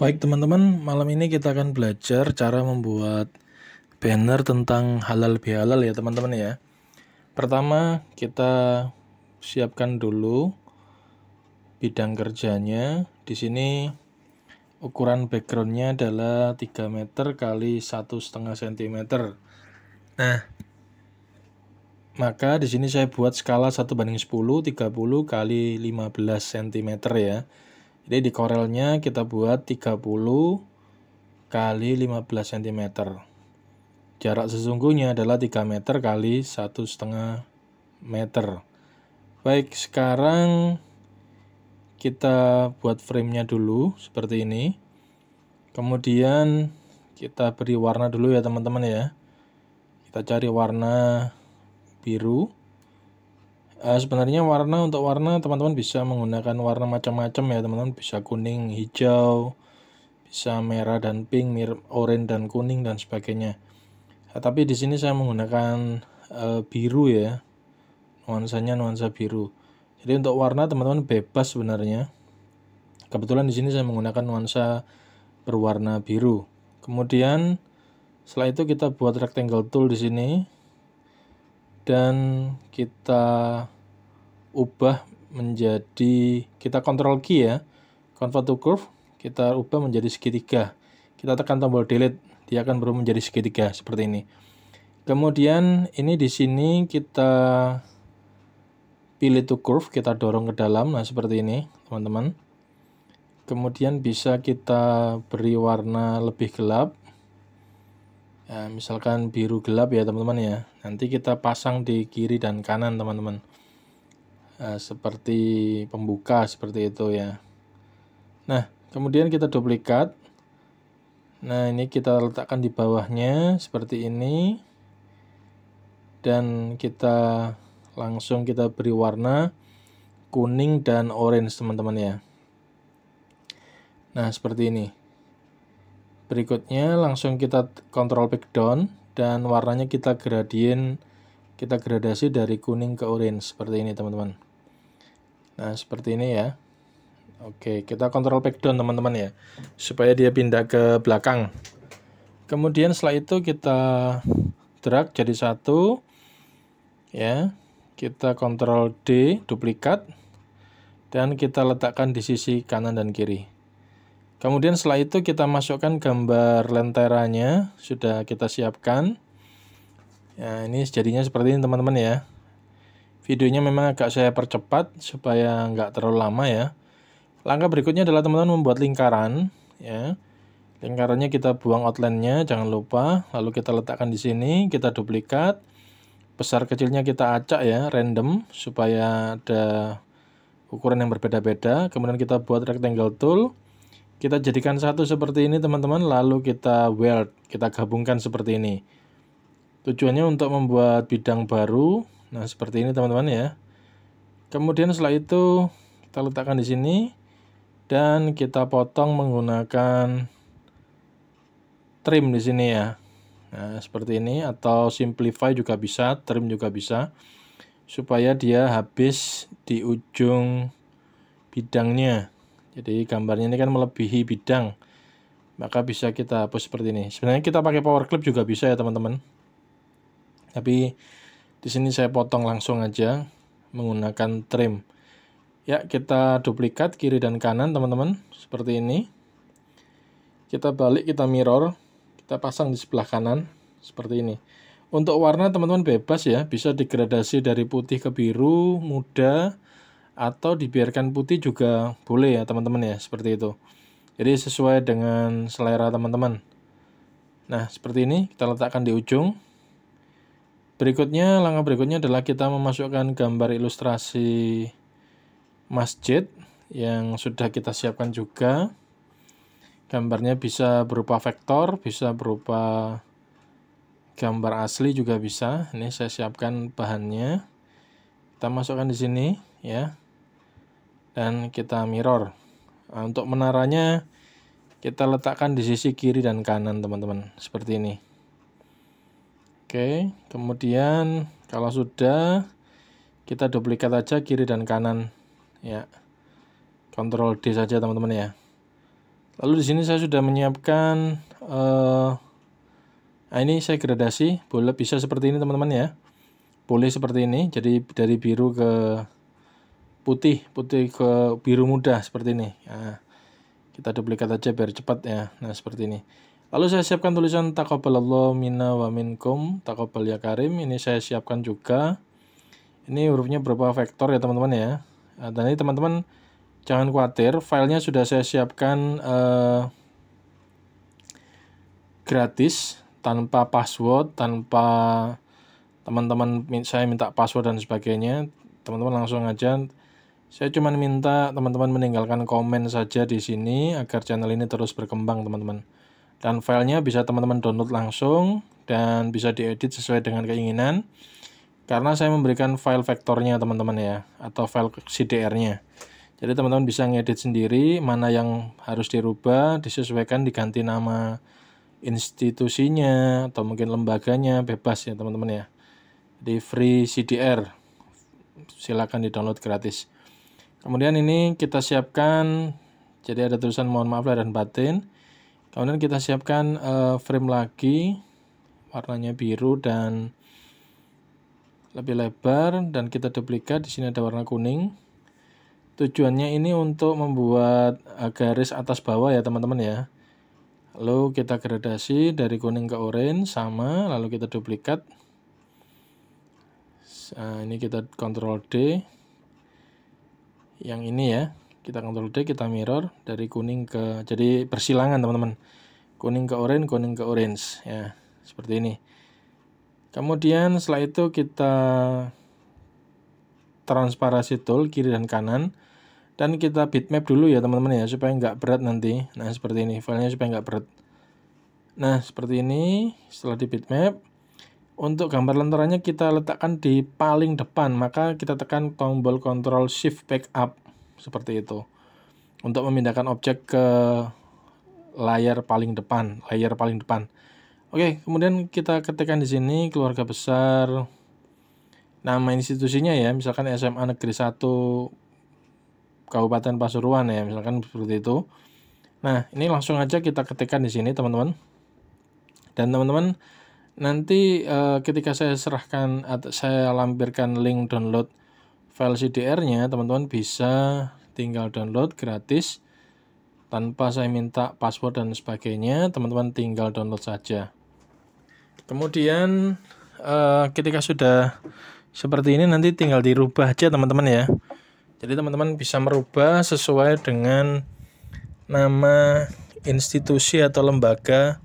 Baik teman-teman, malam ini kita akan belajar cara membuat banner tentang halal bihalal ya teman-teman ya. Pertama kita siapkan dulu bidang kerjanya. Di sini ukuran backgroundnya adalah 3 meter kali 1,5 cm. Nah, maka di sini saya buat skala 1:10, 30 kali 15 cm ya. Jadi di Corelnya kita buat 30 kali 15 cm. Jarak sesungguhnya adalah 3 meter kali 1,5 meter. Baik, sekarang kita buat frame-nya dulu seperti ini. Kemudian kita beri warna dulu ya teman-teman ya. Kita cari warna biru. Sebenarnya untuk warna teman-teman bisa menggunakan warna macam-macam ya teman-teman. Bisa kuning, hijau, bisa merah dan pink, oranye dan kuning dan sebagainya. Tapi di sini saya menggunakan biru ya, nuansanya nuansa biru. Jadi untuk warna teman-teman bebas sebenarnya. Kebetulan di sini saya menggunakan nuansa berwarna biru. Kemudian setelah itu kita buat rectangle tool di sini dan kita ubah menjadi, kita control key ya, convert to curve, kita ubah menjadi segitiga. Kita tekan tombol delete, dia akan berubah menjadi segitiga seperti ini. Kemudian ini di sini kita pilih to curve, kita dorong ke dalam, nah seperti ini teman-teman. Kemudian bisa kita beri warna lebih gelap, ya, misalkan biru gelap ya teman-teman ya. Nanti kita pasang di kiri dan kanan teman-teman, seperti pembuka seperti itu ya. Nah kemudian kita duplikat. Nah ini kita letakkan di bawahnya seperti ini. Dan kita langsung kita beri warna kuning dan orange teman-teman ya. Nah seperti ini. Berikutnya langsung kita kontrol back down dan warnanya kita gradasi dari kuning ke orange seperti ini teman-teman. Nah seperti ini ya. Oke, kita kontrol back down teman-teman ya, supaya dia pindah ke belakang. Kemudian setelah itu kita drag jadi satu ya. Kita kontrol D, duplikat, dan kita letakkan di sisi kanan dan kiri. Kemudian setelah itu kita masukkan gambar lenteranya, sudah kita siapkan. Ya, ini jadinya seperti ini teman-teman ya. Videonya memang agak saya percepat supaya nggak terlalu lama ya. Langkah berikutnya adalah teman-teman membuat lingkaran. Ya. Lingkarannya kita buang outline-nya, jangan lupa. Lalu kita letakkan di sini, kita duplikat. Besar kecilnya kita acak ya, random, supaya ada ukuran yang berbeda-beda. Kemudian kita buat rectangle tool. Kita jadikan satu seperti ini teman-teman, lalu kita weld, kita gabungkan seperti ini. Tujuannya untuk membuat bidang baru. Nah, seperti ini teman-teman ya. Kemudian setelah itu kita letakkan di sini dan kita potong menggunakan trim di sini ya. Nah, seperti ini, atau simplify juga bisa, trim juga bisa, supaya dia habis di ujung bidangnya. Jadi gambarnya ini kan melebihi bidang, maka bisa kita hapus seperti ini. Sebenarnya kita pakai power clip juga bisa ya teman-teman. Tapi di sini saya potong langsung aja menggunakan trim. Ya, kita duplikat kiri dan kanan teman-teman, seperti ini. Kita balik, kita mirror, kita pasang di sebelah kanan, seperti ini. Untuk warna teman-teman bebas ya, bisa digradasi dari putih ke biru, muda, atau dibiarkan putih juga boleh ya teman-teman ya, seperti itu. Jadi sesuai dengan selera teman-teman. Nah seperti ini kita letakkan di ujung. Langkah berikutnya adalah kita memasukkan gambar ilustrasi masjid yang sudah kita siapkan juga. Gambarnya bisa berupa vektor, bisa berupa gambar asli juga bisa. Ini saya siapkan bahannya. Kita masukkan di sini ya. Dan kita mirror. Nah, untuk menaranya kita letakkan di sisi kiri dan kanan teman-teman, seperti ini. Oke, kemudian kalau sudah kita duplikat aja kiri dan kanan ya. Ctrl D saja teman-teman ya. Lalu di sini saya sudah menyiapkan ini saya gradasi, boleh bisa seperti ini teman-teman ya. Boleh seperti ini, jadi dari biru ke putih, putih ke biru muda seperti ini. Nah, kita duplikat aja biar cepat ya. Nah, seperti ini. Lalu saya siapkan tulisan taqabbalallahu minna wa minkum, taqabbal ya karim. Ini saya siapkan juga. Ini hurufnya berupa vektor ya teman-teman ya. Nah, dan ini teman-teman jangan khawatir, filenya sudah saya siapkan gratis, tanpa password, tanpa teman-teman saya minta password dan sebagainya. Teman-teman langsung aja. Saya cuma minta teman-teman meninggalkan komen saja di sini agar channel ini terus berkembang teman-teman. Dan filenya bisa teman-teman download langsung dan bisa diedit sesuai dengan keinginan. Karena saya memberikan file vektornya teman-teman ya, atau file CDR-nya. Jadi teman-teman bisa ngedit sendiri mana yang harus dirubah, disesuaikan, diganti nama institusinya atau mungkin lembaganya, bebas ya teman-teman ya. Di free CDR, silakan di-download gratis. Kemudian ini kita siapkan, jadi ada tulisan mohon maaf lahir dan batin. Kemudian kita siapkan frame lagi, warnanya biru dan lebih lebar, dan kita duplikat. Di sini ada warna kuning. Tujuannya ini untuk membuat garis atas bawah ya teman-teman ya. Lalu kita gradasi dari kuning ke orange sama, lalu kita duplikat. Nah, ini kita Ctrl D. Yang ini ya, kita Ctrl D, kita mirror dari kuning ke, jadi persilangan teman-teman. Kuning ke orange ya, seperti ini. Kemudian setelah itu kita transparasi tool kiri dan kanan. Dan kita bitmap dulu ya teman-teman ya, supaya nggak berat nanti. Nah, seperti ini, filenya supaya nggak berat. Nah, seperti ini, setelah di bitmap. Untuk gambar lenteranya kita letakkan di paling depan, maka kita tekan tombol Ctrl Shift Backup seperti itu untuk memindahkan objek ke layar paling depan, Oke, kemudian kita ketikkan di sini keluarga besar, nama institusinya ya, misalkan SMA Negeri 1 Kabupaten Pasuruan ya, misalkan seperti itu. Nah, ini langsung aja kita ketikkan di sini teman-teman. Dan teman-teman nanti ketika saya serahkan atau saya lampirkan link download file CDR-nya, teman-teman bisa tinggal download gratis tanpa saya minta password dan sebagainya. Teman-teman tinggal download saja. Kemudian ketika sudah seperti ini nanti tinggal dirubah aja teman-teman ya. Jadi teman-teman bisa merubah sesuai dengan nama institusi atau lembaga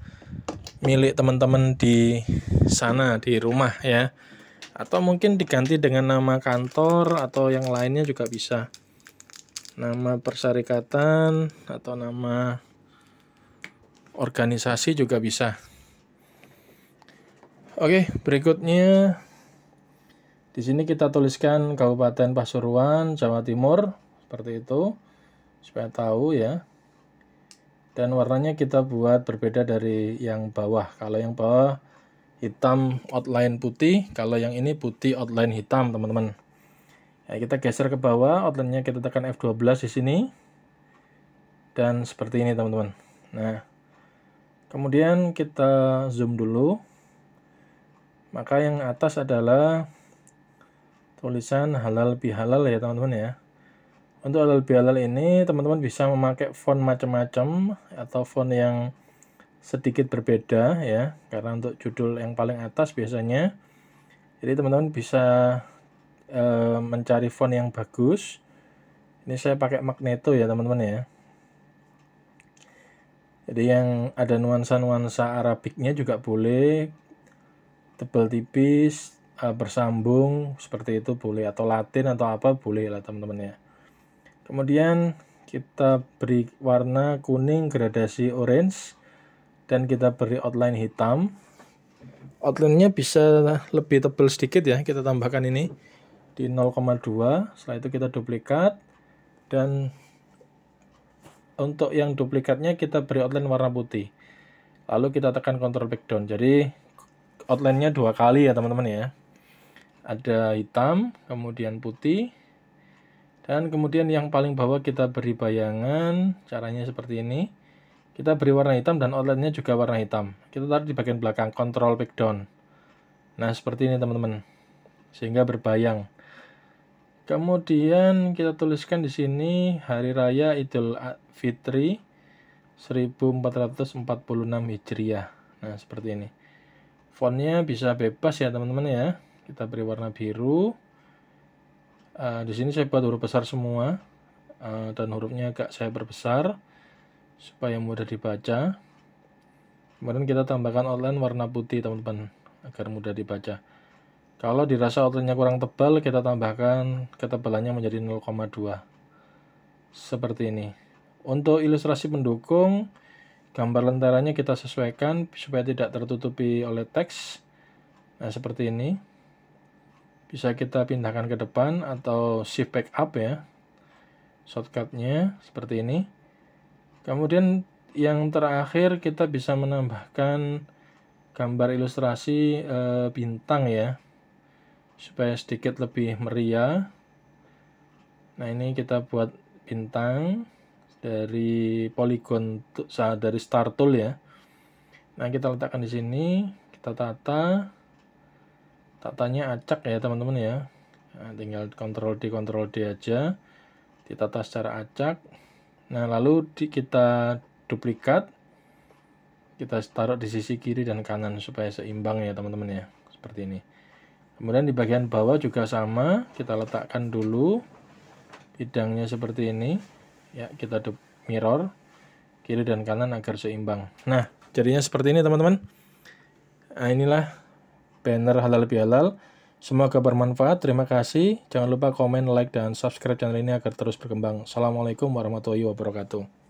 milik teman-teman di sana, di rumah ya. Atau mungkin diganti dengan nama kantor atau yang lainnya juga bisa. Nama persyarikatan atau nama organisasi juga bisa. Oke, berikutnya di sini kita tuliskan Kabupaten Pasuruan, Jawa Timur, seperti itu, supaya tahu ya. Dan warnanya kita buat berbeda dari yang bawah. Kalau yang bawah hitam outline putih, kalau yang ini putih outline hitam teman-teman. Ya, kita geser ke bawah, outline-nya kita tekan F12 di sini. Dan seperti ini teman-teman. Nah, kemudian kita zoom dulu. Maka yang atas adalah tulisan halal bihalal ya teman-teman ya. Untuk halal bihalal ini teman-teman bisa memakai font macam-macam atau font yang sedikit berbeda ya, karena untuk judul yang paling atas biasanya. Jadi teman-teman bisa mencari font yang bagus. Ini saya pakai Magneto ya teman-teman ya. Jadi yang ada nuansa-nuansa Arabiknya juga boleh, tebal tipis, bersambung seperti itu boleh, atau Latin atau apa boleh lah teman-teman ya. Kemudian kita beri warna kuning gradasi orange dan kita beri outline hitam. Outline-nya bisa lebih tebal sedikit ya, kita tambahkan ini di 0,2. Setelah itu kita duplikat, dan untuk yang duplikatnya kita beri outline warna putih. Lalu kita tekan Ctrl Backdown. Jadi outline-nya 2 kali ya teman-teman ya. Ada hitam, kemudian putih. Dan kemudian yang paling bawah kita beri bayangan, caranya seperti ini. Kita beri warna hitam dan outline-nya juga warna hitam. Kita taruh di bagian belakang, Ctrl background. Nah, seperti ini teman-teman. Sehingga berbayang. Kemudian kita tuliskan di sini Hari Raya Idul Fitri 1446 Hijriah. Nah, seperti ini. Fontnya bisa bebas ya teman-teman ya. Kita beri warna biru. Di sini saya buat huruf besar semua. Dan hurufnya agak saya perbesar supaya mudah dibaca. Kemudian kita tambahkan outline warna putih teman-teman agar mudah dibaca. Kalau dirasa outline-nya kurang tebal, kita tambahkan ketebalannya menjadi 0,2 seperti ini. Untuk ilustrasi pendukung, gambar lentaranya kita sesuaikan supaya tidak tertutupi oleh teks. Nah, seperti ini. Bisa kita pindahkan ke depan atau shift back up ya. Shortcut-nya seperti ini. Kemudian yang terakhir kita bisa menambahkan gambar ilustrasi bintang ya, supaya sedikit lebih meriah. Nah, ini kita buat bintang dari polygon dari Star Tool ya. Nah, kita letakkan di sini, kita tatanya acak ya teman-teman ya. Nah, tinggal Ctrl D aja, ditata secara acak. Nah, lalu kita duplikat, kita taruh di sisi kiri dan kanan supaya seimbang ya teman-teman ya, seperti ini. Kemudian di bagian bawah juga sama, kita letakkan dulu bidangnya seperti ini ya, kita mirror kiri dan kanan agar seimbang. Nah, jadinya seperti ini teman-teman. Nah, inilah banner halal bihalal. Semoga bermanfaat. Terima kasih. Jangan lupa komen, like, dan subscribe channel ini agar terus berkembang. Assalamualaikum warahmatullahi wabarakatuh.